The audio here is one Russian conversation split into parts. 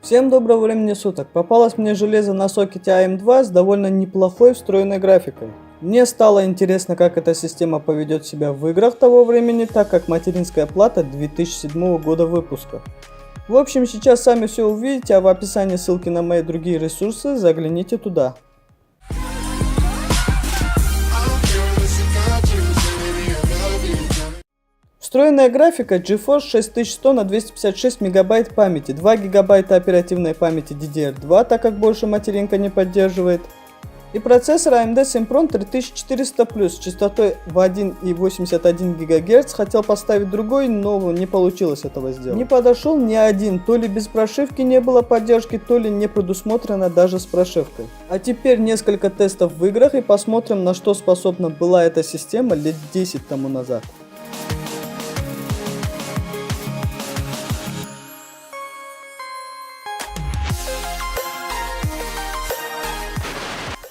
Всем доброго времени суток. Попалось мне железо на сокете AM2 с довольно неплохой встроенной графикой. Мне стало интересно, как эта система поведет себя в играх того времени, так как материнская плата 2007 года выпуска. В общем, сейчас сами все увидите, а в описании ссылки на мои другие ресурсы, загляните туда. Встроенная графика GeForce 6100 на 256 мегабайт памяти, 2 гигабайта оперативной памяти DDR2, так как больше материнка не поддерживает, и процессор AMD Sempron 3400+, с частотой в 1,81 ГГц. Хотел поставить другой, но не получилось этого сделать. Не подошел ни один, то ли без прошивки не было поддержки, то ли не предусмотрено даже с прошивкой. А теперь несколько тестов в играх и посмотрим, на что способна была эта система лет 10 тому назад.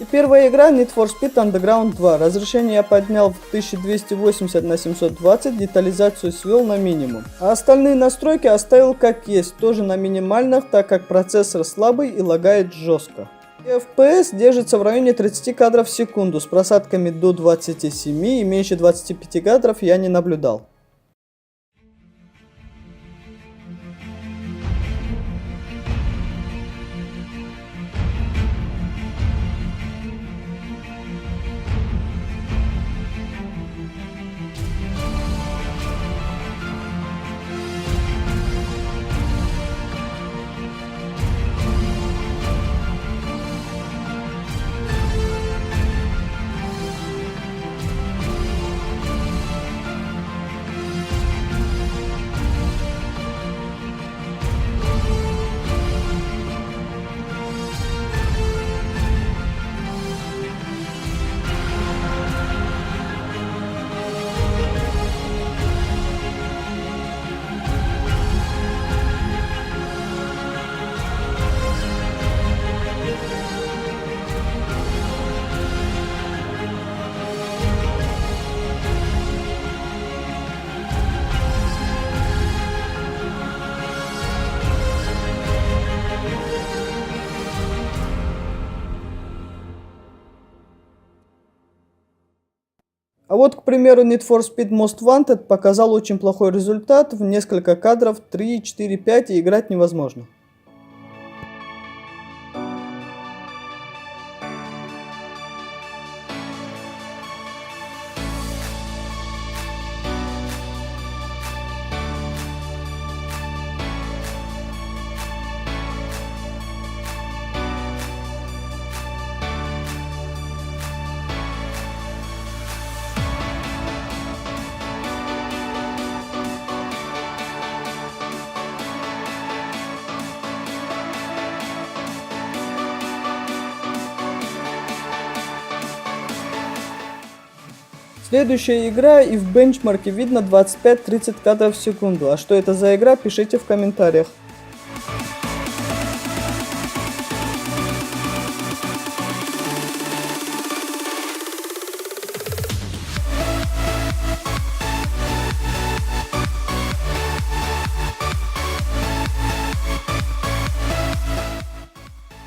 И первая игра Need for Speed Underground 2. Разрешение я поднял в 1280 на 720, детализацию свел на минимум. А остальные настройки оставил как есть, тоже на минимальных, так как процессор слабый и лагает жестко. И FPS держится в районе 30 кадров в секунду, с просадками до 27 и меньше 25 кадров я не наблюдал. А вот, к примеру, Need for Speed Most Wanted показал очень плохой результат, в несколько кадров 3, 4, 5 и играть невозможно. Следующая игра, и в бенчмарке видно 25-30 кадров в секунду. А что это за игра, пишите в комментариях.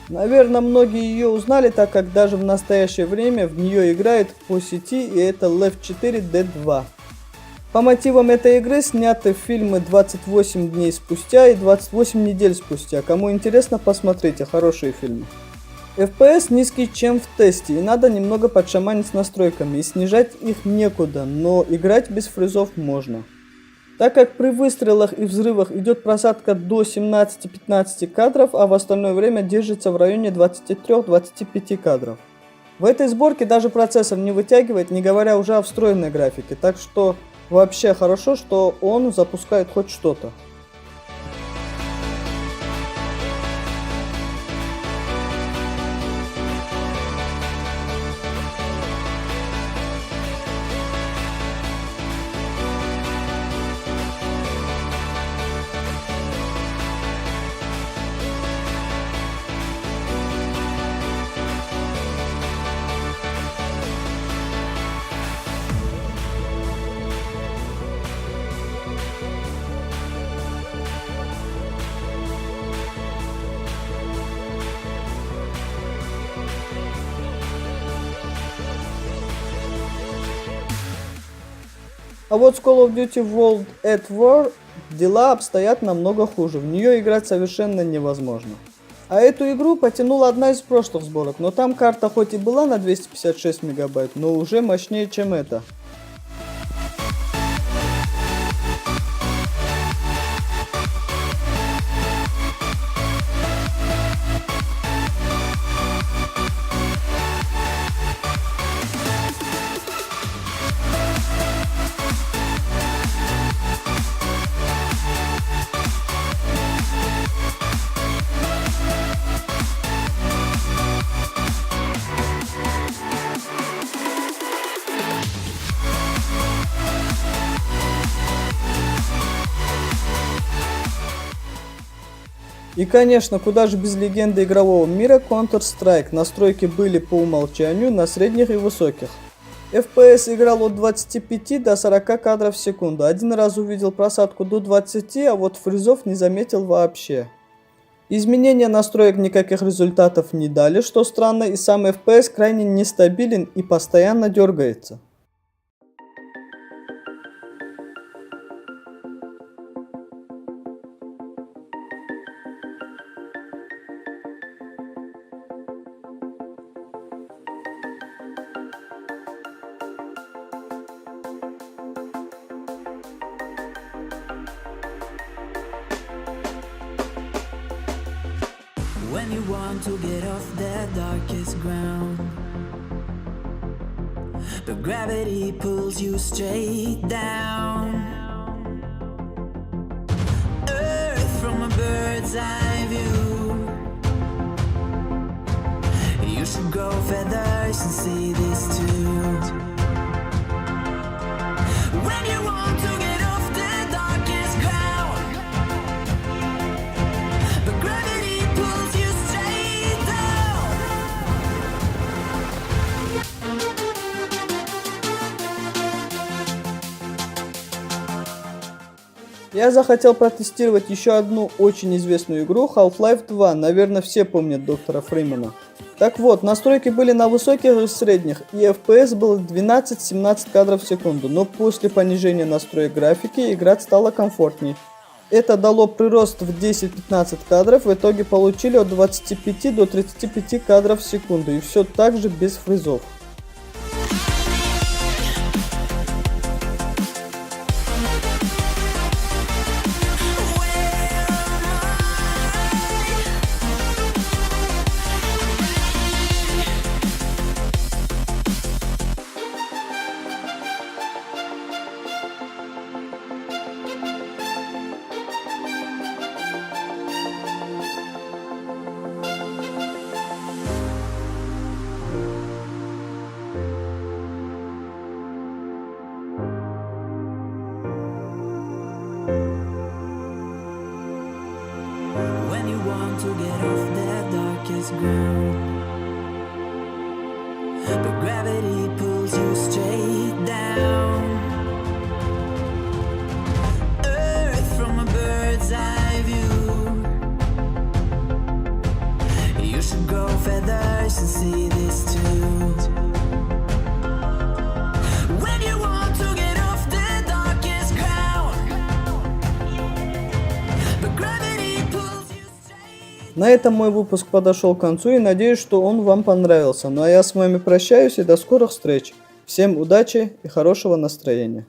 Наверное, многие ее узнали, так как даже в настоящее время в нее играют по сети, и это Left 4 Dead 2. По мотивам этой игры сняты фильмы 28 дней спустя и 28 недель спустя. Кому интересно, посмотрите, хорошие фильмы. FPS низкий, чем в тесте, и надо немного подшаманить с настройками, и снижать их некуда, но играть без фризов можно. Так как при выстрелах и взрывах идет просадка до 17-15 кадров, а в остальное время держится в районе 23-25 кадров. В этой сборке даже процессор не вытягивает, не говоря уже о встроенной графике, так что вообще хорошо, что он запускает хоть что-то. А вот с Call of Duty World at War дела обстоят намного хуже, в нее играть совершенно невозможно. А эту игру потянула одна из прошлых сборок, но там карта хоть и была на 256 мегабайт, но уже мощнее, чем эта. И конечно, куда же без легенды игрового мира Counter-Strike, настройки были по умолчанию на средних и высоких. FPS играл от 25 до 40 кадров в секунду, один раз увидел просадку до 20, а вот фризов не заметил вообще. Изменения настроек никаких результатов не дали, что странно, и сам FPS крайне нестабилен и постоянно дергается. When you want to get off the darkest ground, but gravity pulls you straight down. Earth from a bird's eye view. You should grow feathers and see this too. When you want to get off the darkest ground, but gravity pulls you straight down. Я захотел протестировать еще одну очень известную игру Half-Life 2, наверное все помнят доктора Фримена. Так вот, настройки были на высоких и средних, и FPS был 12-17 кадров в секунду, но после понижения настроек графики играть стало комфортней. Это дало прирост в 10-15 кадров, в итоге получили от 25 до 35 кадров в секунду, и все так же без фризов. When you want to get off the darkest ground, but gravity pulls you straight down. Earth from a bird's eye view. You should grow feathers and see this too. When you want to get off the darkest ground, but gravity pulls you straight. На этом мой выпуск подошел к концу и надеюсь, что он вам понравился. Ну а я с вами прощаюсь и до скорых встреч. Всем удачи и хорошего настроения.